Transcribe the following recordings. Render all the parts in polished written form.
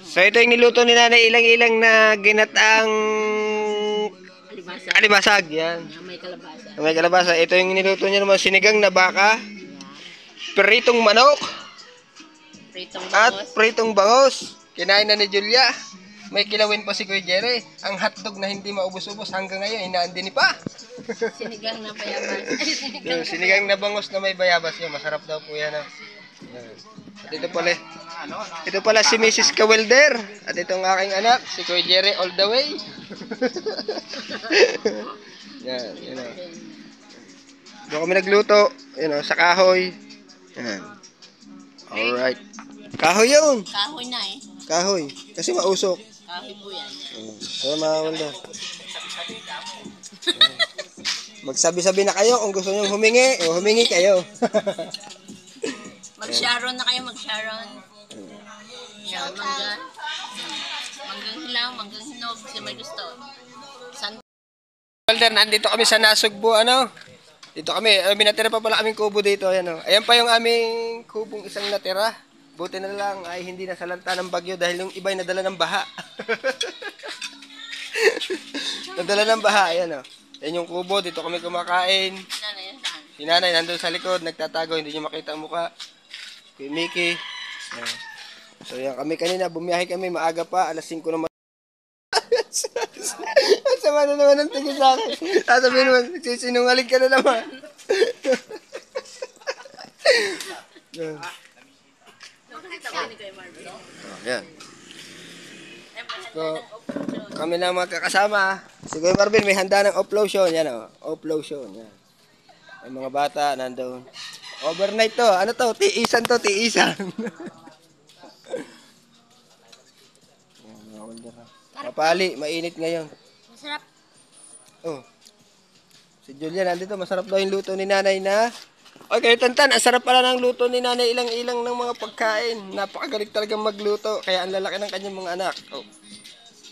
So ito yung niluto ni Nanay ilang-ilang na ginataang alibasag. Yan. May kalabasa. May kalabasa. Ito yung niluto niya naman sinigang na baka, pritong manok, Pritong at bangos. pritong bangos. Kinain na ni Julia. May kilawin pa si Kuya Jerry. Ang hotdog na hindi maubos-ubos hanggang ngayon, inaandini pa. Sinigang na bayabas. Yung sinigang na bangos na may bayabas yun. Masarap daw po yan. At ito pala si Mrs. Kawelder. At itong aking anak, si Kuya Jerry all the way. Yan, yun o. Doon kami nagluto, yun o, sa kahoy. Yan. Alright. Kahoy yun. Kahoy na eh. Kahoy. Kasi mausok. Kahoy po yan. Kaya mga Walda. Magsabi-sabi na kayo kung gusto nyo humingi, humingi kayo. Mag-sharon na kayo, mag-sharon. Yan, mangga. Manggang hilaw, manggang hinog. Kasi may gusto. Walda, nandito kami sa Nasugbu, ano? Dito kami, natira pa pala kaming kubo dito, ayan o. Ayan pa yung aming kubong isang natira. Buti na lang ay hindi nasalanta ng bagyo dahil yung iba'y nadala ng baha. Nadala ng baha, ayan o. Ayan yung kubo, dito kami kumakain. Si Nanay nandun sa likod, nagtatago, hindi nyo makita ang mukha. Kuya Mickey. Ayan. So yan, kami kanina, bumiyahe kami, maaga pa, alas 5 naman. Ang sama na naman ang tingin sa akin. Sasabihin naman, sinungaling ka na naman. Yan. Yan. So, kami na mga kakasama. Si Kuya Marvin may handa ng off-lotion. Yan o, off-lotion. Yan. May mga bata nandoon. Overnight to. Ano to? Tiisan to, tiisan. Kapali, mainit ngayon. Masarap. Oh. Si Julia nandito, masarap daw yung luto ni Nanay na. Okay, Tantan, ang sarap pala ng luto ni Nanay, ilang-ilang ng mga pagkain. Napakagaling talagang magluto, kaya ang lalaki ng kanyang mga anak. Oh.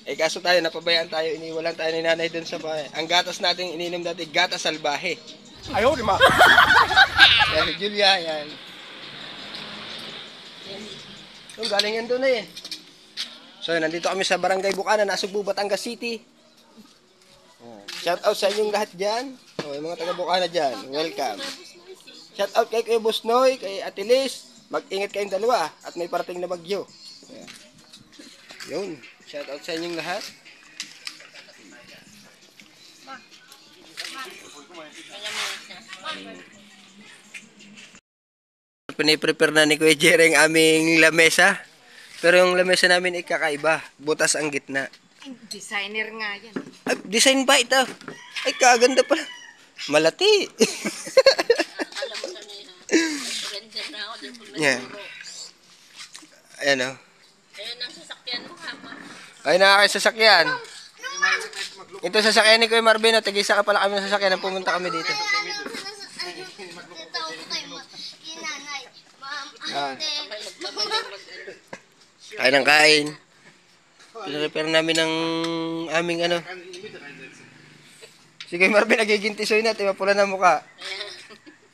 Eh kaso tayo, napabayaan tayo, iniwalan tayo ni Nanay dun sa bahay. Ang gatas natin ininom dati, gatas salbahe. Ayaw, di ma. Yan si Julia, yan. Yung galing yan doon eh. So, nandito kami sa Barangay Bukana, Nasugbu, Batangas City. Shout out sa inyong lahat dyan. O, yung mga taga Bukana dyan, welcome. Shout out kay Kuya Busnoy, kay Ate Liz. Mag-ingat kayong dalawa at may parating na bagyo. Ayan. Yun, shout out sa inyong lahat. Piniprepare na ni Kuya Jerry ang aming lamesa. Pero yung lamesa namin ay kakaiba. Butas ang gitna. Designer nga yan. Ay, design ba ito? Ay, kaganda pala. Malati. Alam mo na yun. Render na ako. Yeah. Ayan o. Ayun ang sasakyan mo hapa. Ay, nakakasasakyan. Ito sasakyan ni Kuya Marvin. Tigisa ka pala kami ng sasakyan. Pumunta kami dito. Kain ng kain. Pinarepare namin ng aming ano. Sige Marvin, nagigintisoy na. Timapula na mukha.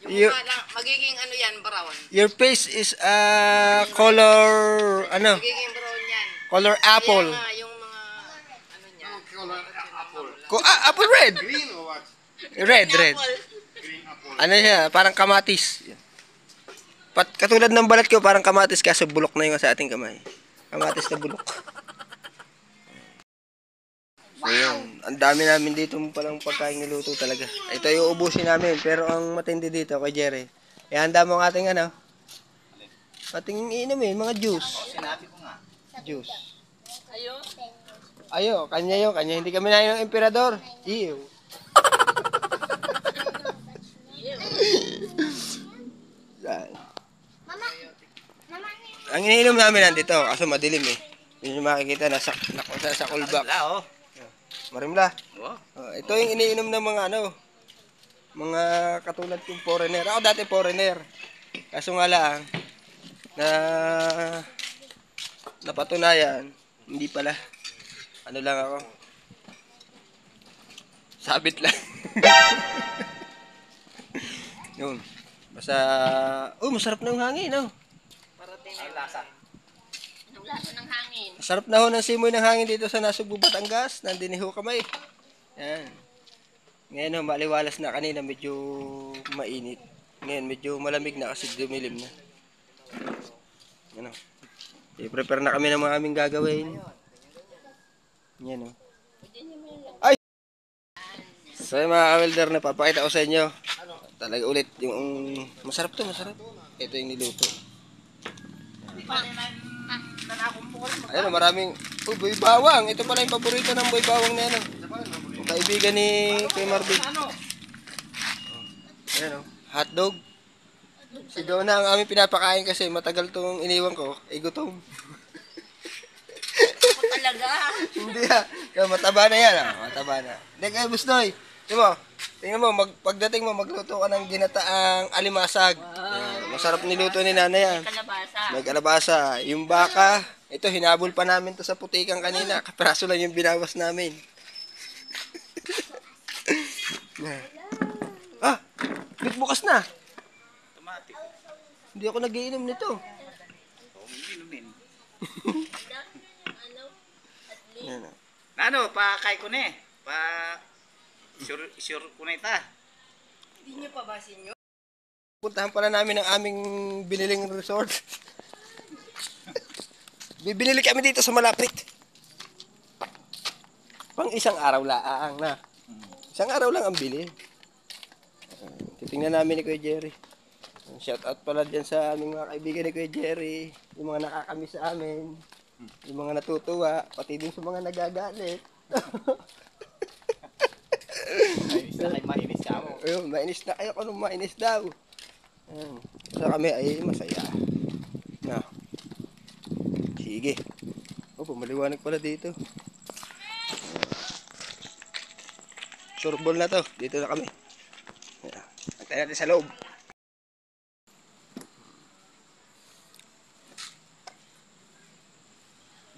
Magiging ano yan, brown. Your face is color, ano? Magiging brown yan. Color apple. Kaya yung mga, ano niya. Color apple. Apple red. Green or what? Red. Green apple. Ano siya? Parang kamatis. Katulad ng balat ko, parang kamatis kaso bulok na yung sa ating kamay. Kamatis na bulok. So yun, ang dami namin dito palang pagkain niluto talaga. Ito yung ubusin namin, pero ang matindi dito kay Jerry. Ihanda mo ang ating ano? Ating inumin, mga juice. Sinabi ko nga. Juice. Ayo. Kanya yun, kanya. Hindi kami nain ng emperador. Ew. Ang iniinom namin nandito, kaso madilim eh. Hindi nyo makikita, nasa kulbak. Marimla. Ito yung iniinom ng mga ano, mga katulad kong foreigner. Ako dati foreigner. Kaso nga lang, napatunayan, hindi pala. Ano lang ako. Sabit lang. Yun. Basta, masarap na yung hangin, no? Ang lasa ng hangin. Sarap na ho ng simoy ng hangin dito sa Nasugbu, Batangas. Nandiniho kami. Yan. Ngayon ho, maliwalas na kanina. Medyo mainit. Ngayon, medyo malamig na kasi dumilim na. Yan o. I-prepare na kami ng mga aming gagawin. Yan o. Ay! So yung mga welder na papakita ko sa inyo. Talaga ulit yung masarap to, masarap. Ito yung niluto. Ayun, maraming boy bawang. Ito pala yung paborito ng boy bawang na yan. Yung kaibigan ni Kuya Marvin. Ayun, hotdog. Si Donna ang aming pinapakain kasi matagal tong iniwan ko. Ay gutom. Ako talaga. Hindi kaya mataba na yan mataba na. Hindi kayo Bustoy. Tingnan mo, pagdating mo magluto ka ng ginataang alimasag. Yan, masarap niluto ni Nanay yan. Kalabasa. May kalabasa. Yung baka, ito hinabol pa namin to sa putikan kanina. Kapiraso lang yung binawas namin. Bukas na. Hindi ako nagiinom nito. Yan, Ano, pa kay ko ne. Pa sure ko na ita. puntahan pala namin ang aming biniling resort. Bibinili kami dito sa malapit. Pang isang araw laang na. Isang araw lang ang bili. Titingnan namin ni Kuya Jerry. Shout out pala dyan sa aming mga kaibigan ni Kuya Jerry. Yung mga nakakamiss sa amin. Yung mga natutuwa. Pati din sa mga nagagalit. Mainis ka mo. Ayun, mainis na kayo. Anong mainis daw? Ayun. So kami ay masaya. Na. Sige. Maliwanag pala dito. Surbol na to. Dito na kami. Antay natin sa loob.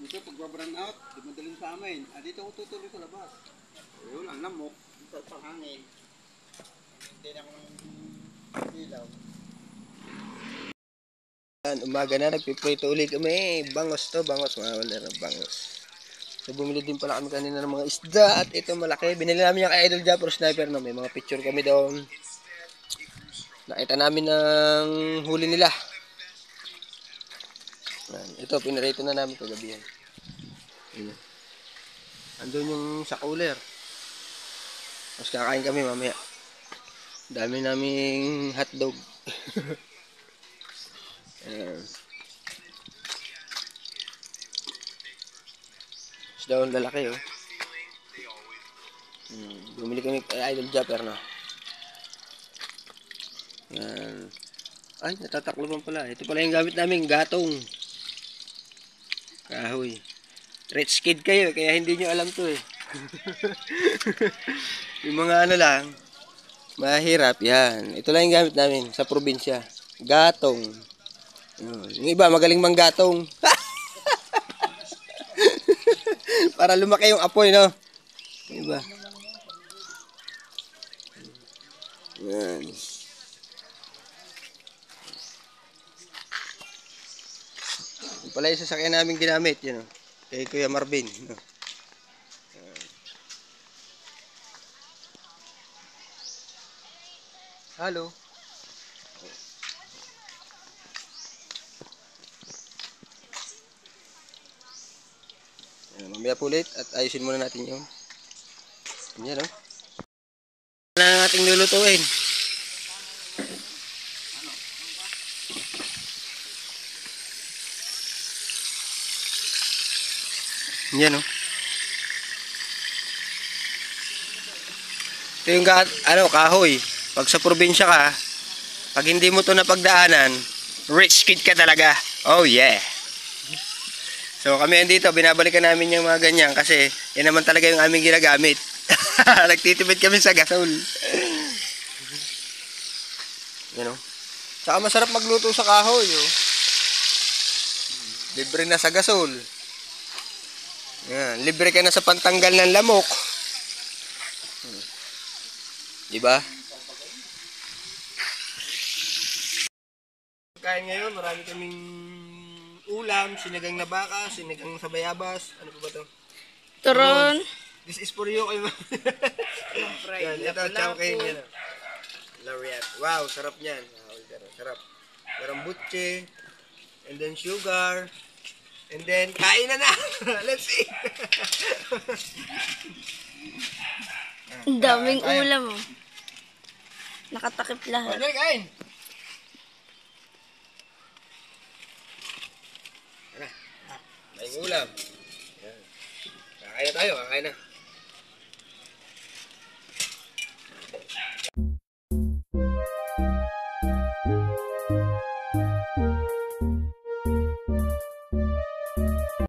Dito, pag-brown out, di madaling sa amin. Dito ako tutuloy sa labas. Ayun, ang lamok. Ito pang hangin. Hindi na akong ilaw. Umaga na, nagpiprito ulit kami. Bangos to, bangos. Mawala na bangos. So, bumili din pala kami kanina ng mga isda. At ito malaki. Binili namin yung kay Idol Japper Sniper. No? May mga picture kami doon. Nakita namin ng huli nila. Ito, pinarito na namin kagabi yan. Andun yung sa cooler. Tapos kakain kami mamaya. Dami naming hotdog. Ayan. Isda ang lalaki oh. Bumili kami kay Idol Japper na. Ayan. Ay, natatakloban pala. Ito pala yung gamit namin, gatong. Kahoy. Rich kid kayo, kaya hindi nyo alam to eh. Yung mga ano lang, mahirap, yan. Ito lang yung gamit namin sa probinsya. Gatong. Yung iba, magaling manggatong. Para lumaki yung apoy, no? Yung iba. Yan. Yung pala yung sasakyan namin ginamit, yun, no? Kay Kuya Marvin, no? Hello. Mamaya po ulit at ayusin muna natin yun. Yan o. Ano ang ating lulutuin? Yan o. Ito yung kahoy. Pag sa probinsya ka, pag hindi mo to napagdaanan, rich kid ka talaga. Oh yeah. So kami andito, binabalikan namin yung mga ganyan kasi yan naman talaga yung aming ginagamit. Nagtitipid kami sa gasol. Yan o. Saka masarap magluto sa kahoy. Oh. Libre na sa gasol. Yan. Libre ka na sa pantanggal ng lamok. Diba? Kain ngayon, marami kaming ulam, sinigang na baka, sinigang sa bayabas. Ano pa ba to? Turon. This is for you, kayo. Yan, ito, chowking. Yan. Laureate. Wow, sarap niyan. Sarap. Merong butche. And then sugar. And then, kain na na. Let's eat. Ang daming ulam oh. Nakatakip lahat. Ano, kain. Ano? May ulam. Yan. Kakain na tayo, kakain na.